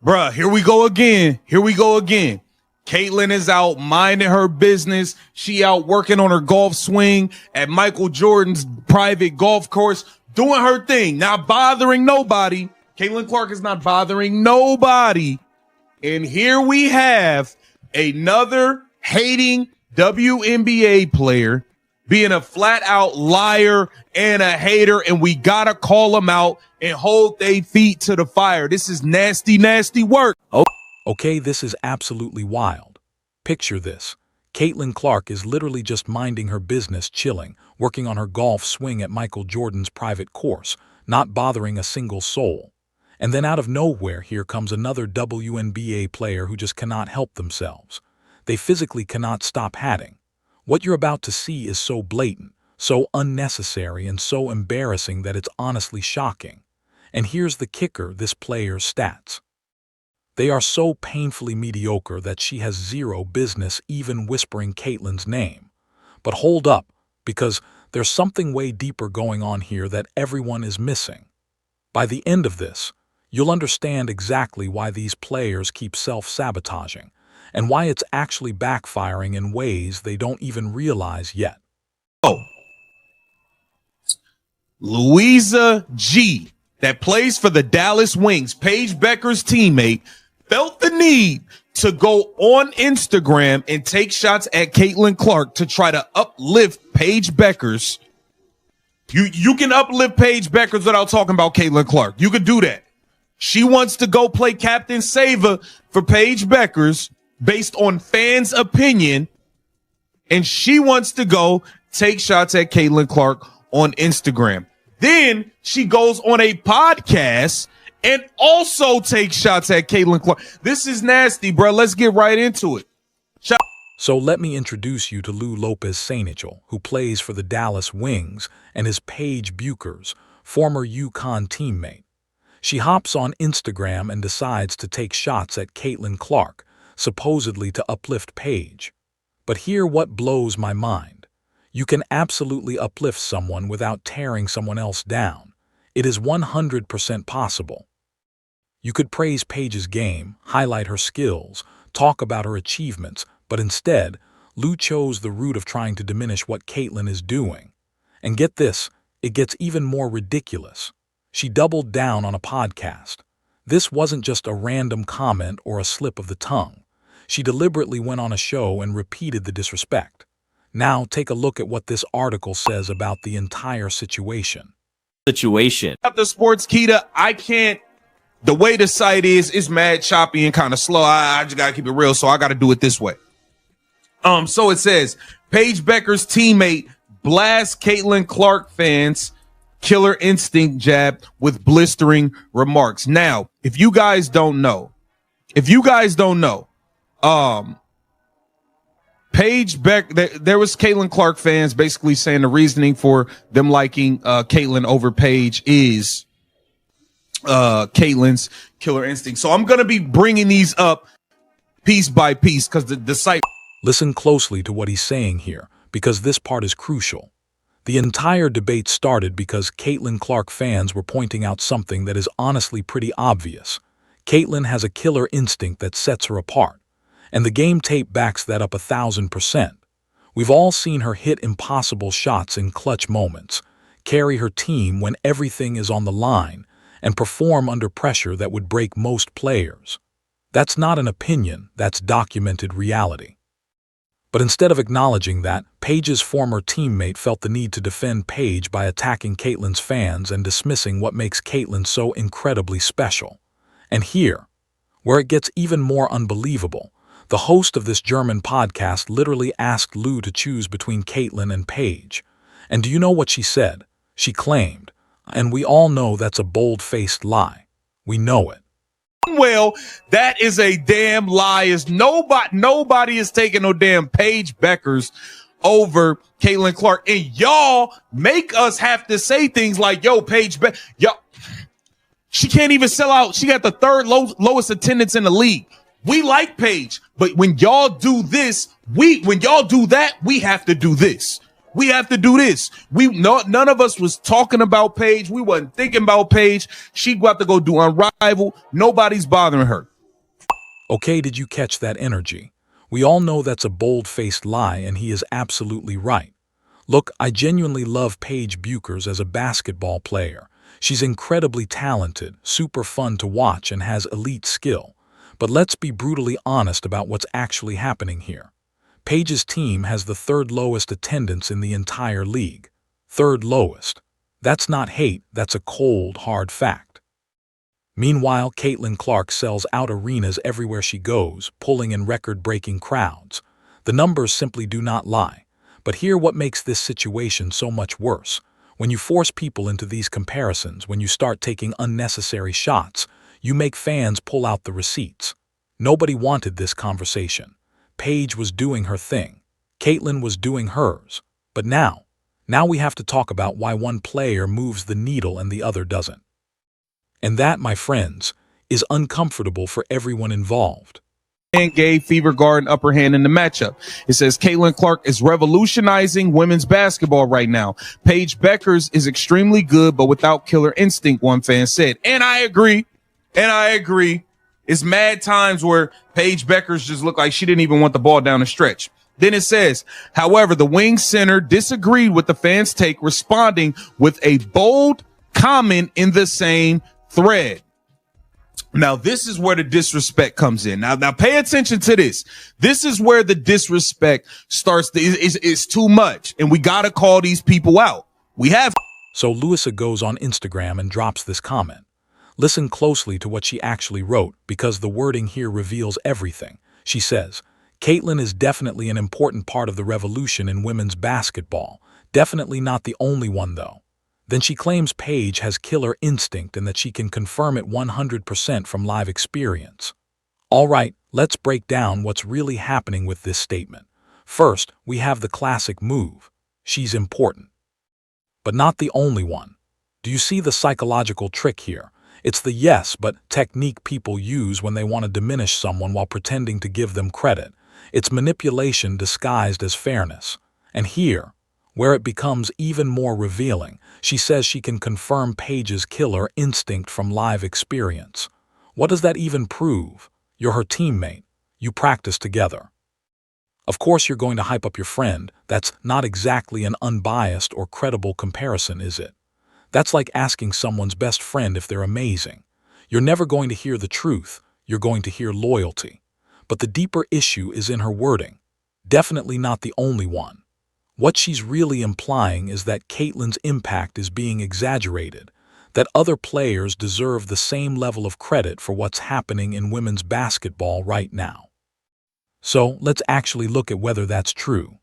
Bruh, here we go again. Caitlin is out minding her business. She out working on her golf swing at Michael Jordan's private golf course, doing her thing, not bothering nobody. Caitlin Clark is not bothering nobody. And here we have another hating WNBA player being a flat out liar and a hater, and we gotta call them out and hold their feet to the fire. This is nasty, nasty work. Okay, this is absolutely wild. Picture this. Caitlin Clark is literally just minding her business, chilling, working on her golf swing at Michael Jordan's private course, not bothering a single soul. And then out of nowhere, here comes another WNBA player who just cannot help themselves. They physically cannot stop hatting. What you're about to see is so blatant, so unnecessary, and so embarrassing that it's honestly shocking. And here's the kicker, this player's stats. They are so painfully mediocre that she has zero business even whispering Caitlin's name. But hold up, because there's something way deeper going on here that everyone is missing. By the end of this, you'll understand exactly why these players keep self-sabotaging, and why it's actually backfiring in ways they don't even realize yet. Louisa G, that plays for the Dallas Wings, Paige Bueckers' teammate, felt the need to go on Instagram and take shots at Caitlin Clark to try to uplift Paige Bueckers. You can uplift Paige Bueckers without talking about Caitlin Clark. You could do that. She wants to go play Captain Saver for Paige Bueckers based on fans' opinion, and she wants to go take shots at Caitlin Clark on Instagram. Then she goes on a podcast and also takes shots at Caitlin Clark. This is nasty, bro. Let's get right into it. So let me introduce you to Lou Lopez-Sainichel, who plays for the Dallas Wings, and is Paige Bueckers, former UConn teammate. She hops on Instagram and decides to take shots at Caitlin Clark, supposedly to uplift Paige. But here what blows my mind. You can absolutely uplift someone without tearing someone else down. It is 100% possible. You could praise Paige's game, highlight her skills, talk about her achievements, but instead, Lou chose the route of trying to diminish what Caitlin is doing. And get this, it gets even more ridiculous. She doubled down on a podcast. This wasn't just a random comment or a slip of the tongue. She deliberately went on a show and repeated the disrespect. Now take a look at what this article says about the entire situation. After Sports Kita, I can't. The way the site is mad choppy and kind of slow. I just gotta keep it real, so I gotta do it this way. So it says, Paige Bueckers' teammate blasts Caitlin Clark fans killer instinct jab with blistering remarks. Now, if you guys don't know, Paige there was Caitlin Clark fans basically saying the reasoning for them liking Caitlin over Paige is Caitlin's killer instinct. So I'm going to be bringing these up piece by piece because the site. Listen closely to what he's saying here, because this part is crucial. The entire debate started because Caitlin Clark fans were pointing out something that is honestly pretty obvious. Caitlin has a killer instinct that sets her apart, and the game tape backs that up 1,000%. We've all seen her hit impossible shots in clutch moments, carry her team when everything is on the line, and perform under pressure that would break most players. That's not an opinion, that's documented reality. But instead of acknowledging that, Paige's former teammate felt the need to defend Paige by attacking Caitlin's fans and dismissing what makes Caitlin so incredibly special. And here, where it gets even more unbelievable, the host of this German podcast literally asked Lou to choose between Caitlin and Paige. And do you know what she said? She claimed, and we all know that's a bold-faced lie. We know it. Well, that is a damn lie. Is nobody is taking no damn Paige Bueckers over Caitlin Clark. And y'all make us have to say things like, yo, Paige Bueckers, yo, she can't even sell out. She got the third lowest attendance in the league. We like Paige, but when y'all do this, when y'all do that, we have to do this. We have to do this. None of us was talking about Paige. We wasn't thinking about Paige. She got to go do Unrivaled. Nobody's bothering her. Okay, did you catch that energy? We all know that's a bold-faced lie, and he is absolutely right. Look, I genuinely love Paige Bueckers as a basketball player. She's incredibly talented, super fun to watch, and has elite skill. But let's be brutally honest about what's actually happening here. Paige's team has the third lowest attendance in the entire league. Third lowest. That's not hate, that's a cold, hard fact. Meanwhile, Caitlin Clark sells out arenas everywhere she goes, pulling in record-breaking crowds. The numbers simply do not lie. But here what makes this situation so much worse. When you force people into these comparisons, when you start taking unnecessary shots, you make fans pull out the receipts. Nobody wanted this conversation. Paige was doing her thing. Caitlin was doing hers. But now we have to talk about why one player moves the needle and the other doesn't. And that, my friends, is uncomfortable for everyone involved. And gave Fever Garden upper hand in the matchup. It says Caitlin Clark is revolutionizing women's basketball right now. Paige Bueckers is extremely good, but without killer instinct, one fan said. And I agree. It's mad times where Paige Bueckers just looked like she didn't even want the ball down the stretch. Then it says, however, the wing center disagreed with the fans' take, responding with a bold comment in the same thread. Now, this is where the disrespect comes in. Now pay attention to this. This is where the disrespect starts. It's too much, and we got to call these people out. We have. So Louisa goes on Instagram and drops this comment. Listen closely to what she actually wrote, because the wording here reveals everything. She says, Caitlin is definitely an important part of the revolution in women's basketball. Definitely not the only one, though. Then she claims Paige has killer instinct and that she can confirm it 100% from live experience. All right, let's break down what's really happening with this statement. First, we have the classic move. She's important. But not the only one. Do you see the psychological trick here? It's the yes, but technique people use when they want to diminish someone while pretending to give them credit. It's manipulation disguised as fairness. And here, where it becomes even more revealing, she says she can confirm Paige's killer instinct from live experience. What does that even prove? You're her teammate. You practice together. Of course you're going to hype up your friend. That's not exactly an unbiased or credible comparison, is it? That's like asking someone's best friend if they're amazing. You're never going to hear the truth. You're going to hear loyalty. But the deeper issue is in her wording. Definitely not the only one. What she's really implying is that Caitlin's impact is being exaggerated, that other players deserve the same level of credit for what's happening in women's basketball right now. So let's actually look at whether that's true.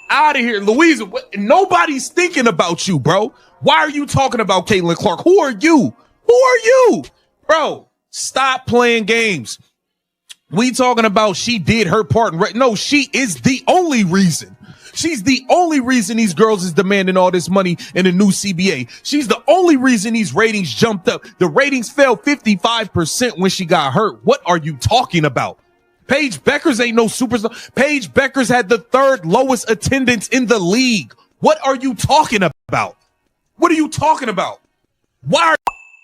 Out of here, Louisa. Nobody's thinking about you, bro. Why are you talking about Caitlin Clark? Who are you? Bro, stop playing games. We talking about she did her part. No, she is the only reason. She's the only reason these girls is demanding all this money in the new CBA. She's the only reason these ratings jumped up. The ratings fell 55% when she got hurt. What are you talking about? Paige Bueckers ain't no superstar. Paige Bueckers had the third lowest attendance in the league. What are you talking about? What are you talking about? Why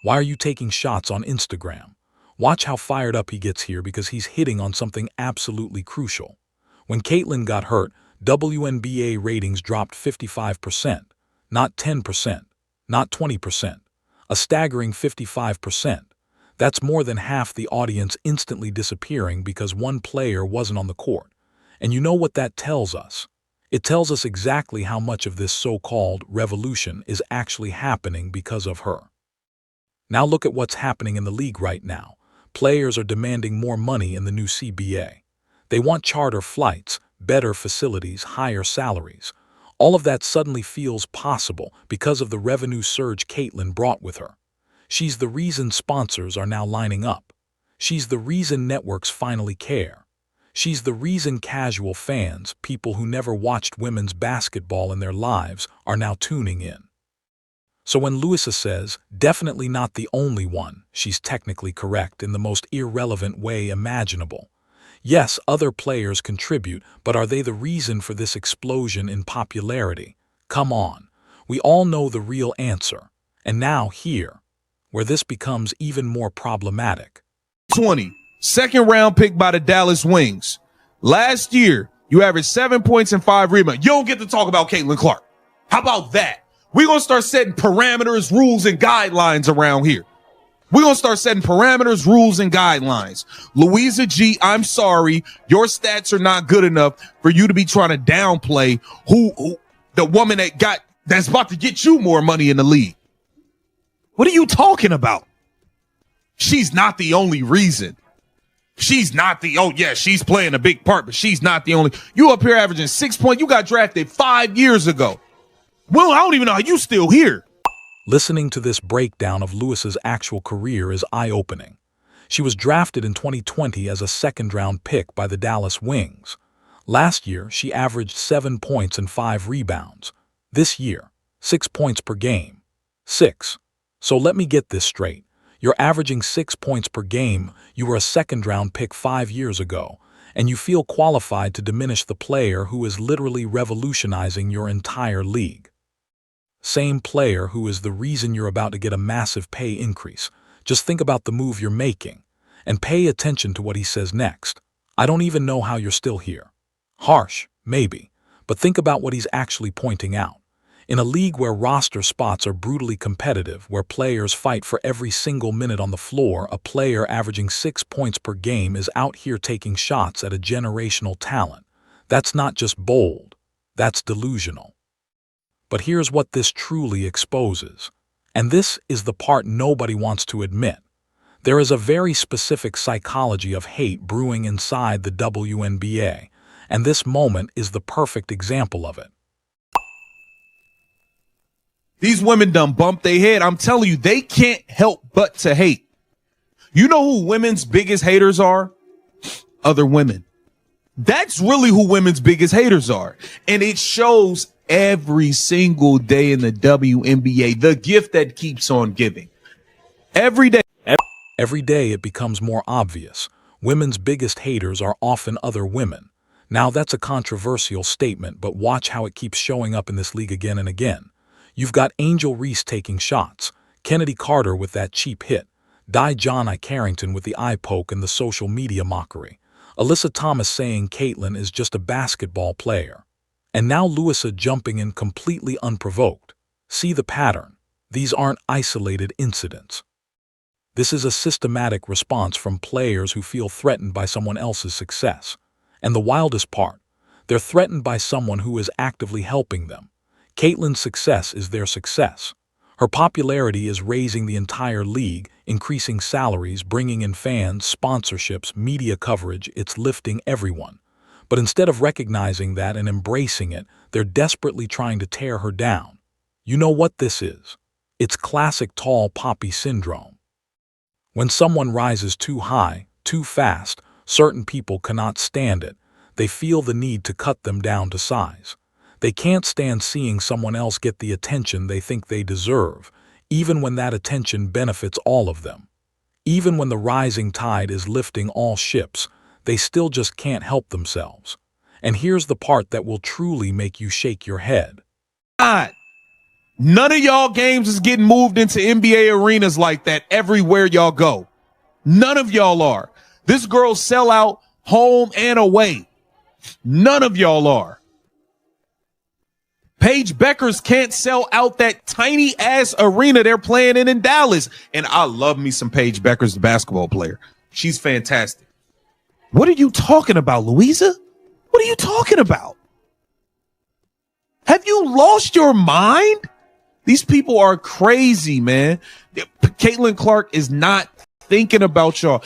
are you taking shots on Instagram? Watch how fired up he gets here, because he's hitting on something absolutely crucial. When Caitlin got hurt, WNBA ratings dropped 55%, not 10%, not 20%, a staggering 55%. That's more than half the audience instantly disappearing because one player wasn't on the court. And you know what that tells us? It tells us exactly how much of this so-called revolution is actually happening because of her. Now look at what's happening in the league right now. Players are demanding more money in the new CBA. They want charter flights, better facilities, higher salaries. All of that suddenly feels possible because of the revenue surge Caitlin brought with her. She's the reason sponsors are now lining up. She's the reason networks finally care. She's the reason casual fans, people who never watched women's basketball in their lives, are now tuning in. So when Louisa says, definitely not the only one, she's technically correct in the most irrelevant way imaginable. Yes, other players contribute, but are they the reason for this explosion in popularity? Come on, we all know the real answer. And now here, where this becomes even more problematic. 20. Second round pick by the Dallas Wings. Last year, you averaged 7 points and 5 rebounds. You don't get to talk about Caitlin Clark. How about that? We're going to start setting parameters, rules, and guidelines around here. We're going to start setting parameters, rules, and guidelines. Louisa G., I'm sorry. Your stats are not good enough for you to be trying to downplay who the woman that's about to get you more money in the league. What are you talking about? She's not the only reason. She's playing a big part, but she's not the only. You up here averaging 6 points. You got drafted 5 years ago. Well, I don't even know how you still here. Listening to this breakdown of Lewis's actual career is eye-opening. She was drafted in 2020 as a second-round pick by the Dallas Wings. Last year, she averaged 7 points and 5 rebounds. This year, 6 points per game. 6. So let me get this straight. You're averaging 6 points per game, you were a second-round pick 5 years ago, and you feel qualified to diminish the player who is literally revolutionizing your entire league. Same player who is the reason you're about to get a massive pay increase. Just think about the move you're making, and pay attention to what he says next. I don't even know how you're still here. Harsh, maybe, but think about what he's actually pointing out. In a league where roster spots are brutally competitive, where players fight for every single minute on the floor, a player averaging 6 points per game is out here taking shots at a generational talent. That's not just bold, that's delusional. But here's what this truly exposes. And this is the part nobody wants to admit. There is a very specific psychology of hate brewing inside the WNBA, and this moment is the perfect example of it. These women done bumped their head. I'm telling you, they can't help but to hate. You know who women's biggest haters are? Other women. That's really who women's biggest haters are. And it shows every single day in the WNBA, the gift that keeps on giving. Every day. Every day it becomes more obvious. Women's biggest haters are often other women. Now that's a controversial statement, but watch how it keeps showing up in this league again and again. You've got Angel Reese taking shots, Kennedy Carter with that cheap hit, Dijon Carrington with the eye poke and the social media mockery, Alyssa Thomas saying Caitlin is just a basketball player. And now Louisa jumping in completely unprovoked. See the pattern. These aren't isolated incidents. This is a systematic response from players who feel threatened by someone else's success. And the wildest part, they're threatened by someone who is actively helping them. Caitlin's success is their success. Her popularity is raising the entire league, increasing salaries, bringing in fans, sponsorships, media coverage. It's lifting everyone. But instead of recognizing that and embracing it, they're desperately trying to tear her down. You know what this is? It's classic tall poppy syndrome. When someone rises too high, too fast, certain people cannot stand it. They feel the need to cut them down to size. They can't stand seeing someone else get the attention they think they deserve, even when that attention benefits all of them. Even when the rising tide is lifting all ships, they still just can't help themselves. And here's the part that will truly make you shake your head. God, none of y'all games is getting moved into NBA arenas like that everywhere y'all go. None of y'all are. This girl sell out home and away. None of y'all are. Paige Bueckers can't sell out that tiny ass arena they're playing in Dallas. And I love me some Paige Bueckers, the basketball player. She's fantastic. What are you talking about, Louisa? What are you talking about? Have you lost your mind? These people are crazy, man. Caitlin Clark is not thinking about y'all.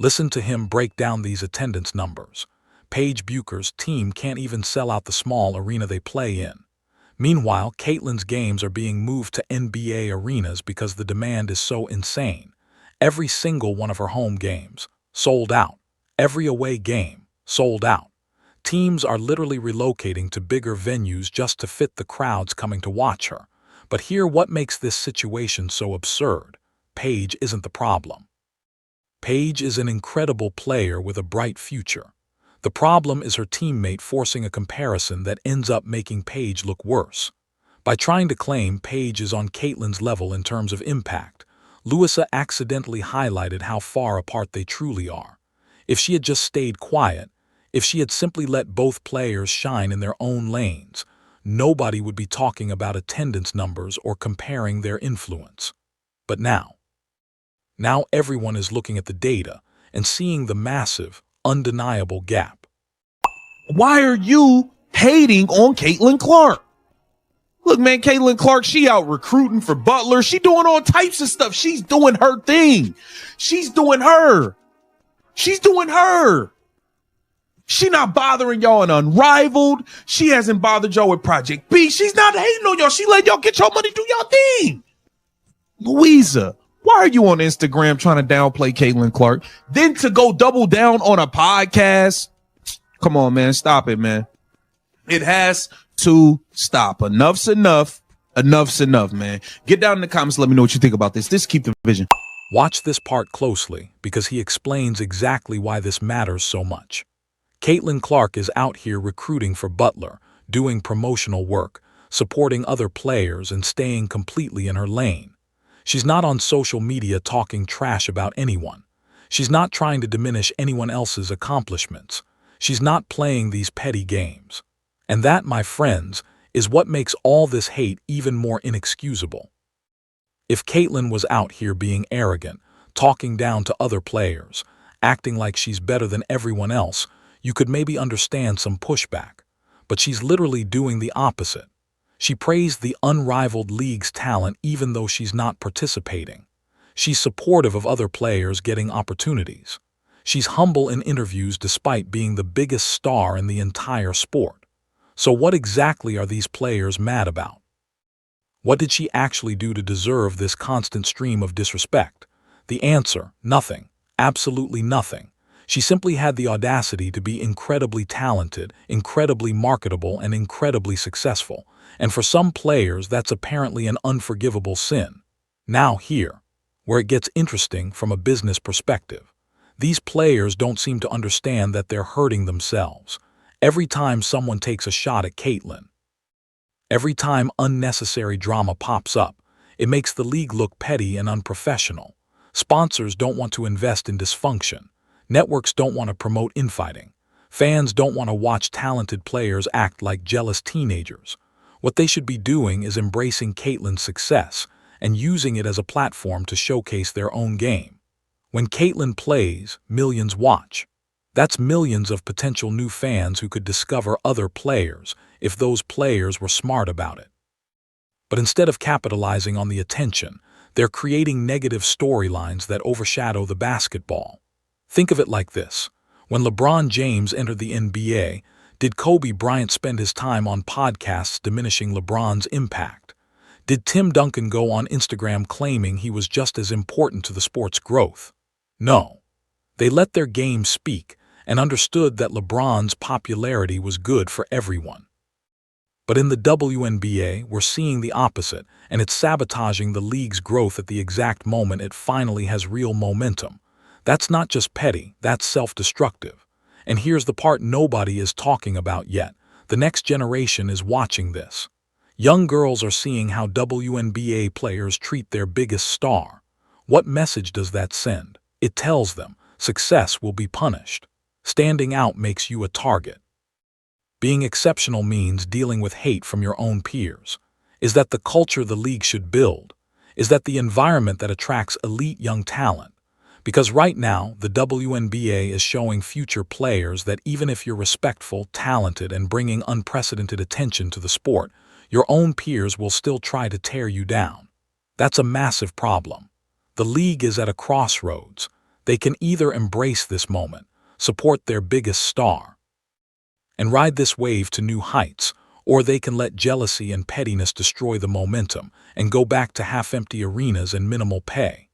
Listen to him break down these attendance numbers. Paige Bueckers' team can't even sell out the small arena they play in. Meanwhile, Caitlin's games are being moved to NBA arenas because the demand is so insane. Every single one of her home games, sold out. Every away game, sold out. Teams are literally relocating to bigger venues just to fit the crowds coming to watch her. But here, what makes this situation so absurd? Paige isn't the problem. Paige is an incredible player with a bright future. The problem is her teammate forcing a comparison that ends up making Paige look worse. By trying to claim Paige is on Caitlin's level in terms of impact, Louisa accidentally highlighted how far apart they truly are. If she had just stayed quiet, if she had simply let both players shine in their own lanes, nobody would be talking about attendance numbers or comparing their influence. But now everyone is looking at the data and seeing the massive, undeniable gap. Why are you hating on Caitlin Clark? Look, man, Caitlin Clark, she out recruiting for Butler. She doing all types of stuff. She's doing her thing. She's doing her. She's doing her. She not bothering y'all in Unrivaled. She hasn't bothered y'all with Project B. She's not hating on y'all. She let y'all get your money, do y'all thing. Louisa, why are you on Instagram trying to downplay Caitlin Clark? Then to go double down on a podcast? Come on, man. Stop it, man. It has to stop. Enough's enough. Enough's enough, man. Get down in the comments. Let me know what you think about this. This is Keep the Vision. Watch this part closely because he explains exactly why this matters so much. Caitlin Clark is out here recruiting for Butler, doing promotional work, supporting other players, and staying completely in her lane. She's not on social media talking trash about anyone. She's not trying to diminish anyone else's accomplishments. She's not playing these petty games. And that, my friends, is what makes all this hate even more inexcusable. If Caitlin was out here being arrogant, talking down to other players, acting like she's better than everyone else, you could maybe understand some pushback. But she's literally doing the opposite. She praised the unrivaled league's talent even though she's not participating. She's supportive of other players getting opportunities. She's humble in interviews despite being the biggest star in the entire sport. So what exactly are these players mad about? What did she actually do to deserve this constant stream of disrespect? The answer, nothing. Absolutely nothing. She simply had the audacity to be incredibly talented, incredibly marketable, and incredibly successful. And for some players, that's apparently an unforgivable sin. Now here, where it gets interesting from a business perspective. These players don't seem to understand that they're hurting themselves. Every time someone takes a shot at Caitlin, every time unnecessary drama pops up, it makes the league look petty and unprofessional. Sponsors don't want to invest in dysfunction. Networks don't want to promote infighting. Fans don't want to watch talented players act like jealous teenagers. What they should be doing is embracing Caitlin's success and using it as a platform to showcase their own game. When Caitlin plays, millions watch. That's millions of potential new fans who could discover other players if those players were smart about it. But instead of capitalizing on the attention, they're creating negative storylines that overshadow the basketball. Think of it like this. When LeBron James entered the NBA, did Kobe Bryant spend his time on podcasts diminishing LeBron's impact? Did Tim Duncan go on Instagram claiming he was just as important to the sport's growth? No. They let their game speak and understood that LeBron's popularity was good for everyone. But in the WNBA, we're seeing the opposite, and it's sabotaging the league's growth at the exact moment it finally has real momentum. That's not just petty, that's self-destructive. And here's the part nobody is talking about yet. The next generation is watching this. Young girls are seeing how WNBA players treat their biggest star. What message does that send? It tells them success will be punished. Standing out makes you a target. Being exceptional means dealing with hate from your own peers. Is that the culture the league should build? Is that the environment that attracts elite young talent? Because right now, the WNBA is showing future players that even if you're respectful, talented, and bringing unprecedented attention to the sport, your own peers will still try to tear you down. That's a massive problem. The league is at a crossroads. They can either embrace this moment, support their biggest star, and ride this wave to new heights, or they can let jealousy and pettiness destroy the momentum and go back to half-empty arenas and minimal pay.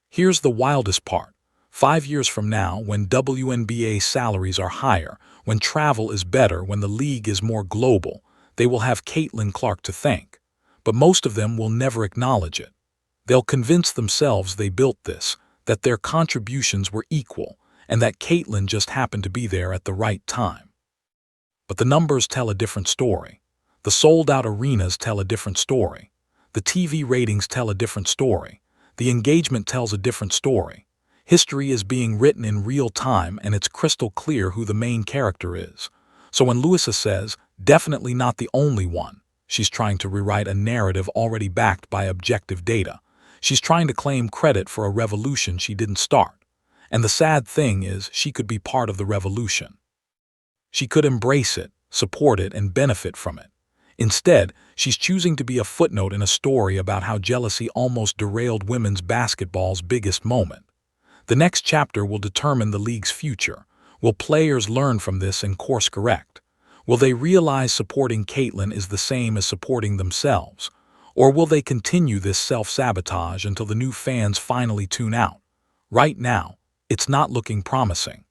Here's the wildest part. 5 years from now, when WNBA salaries are higher, when travel is better, when the league is more global, they will have Caitlin Clark to thank. But most of them will never acknowledge it. They'll convince themselves they built this, that their contributions were equal, and that Caitlin just happened to be there at the right time. But the numbers tell a different story. The sold-out arenas tell a different story. The TV ratings tell a different story. The engagement tells a different story. History is being written in real time, and it's crystal clear who the main character is. So when Louisa says, definitely not the only one, she's trying to rewrite a narrative already backed by objective data. She's trying to claim credit for a revolution she didn't start. And the sad thing is, she could be part of the revolution. She could embrace it, support it, and benefit from it. Instead, she's choosing to be a footnote in a story about how jealousy almost derailed women's basketball's biggest moment. The next chapter will determine the league's future. Will players learn from this and course correct? Will they realize supporting Caitlin is the same as supporting themselves? Or will they continue this self-sabotage until the new fans finally tune out? Right now, it's not looking promising.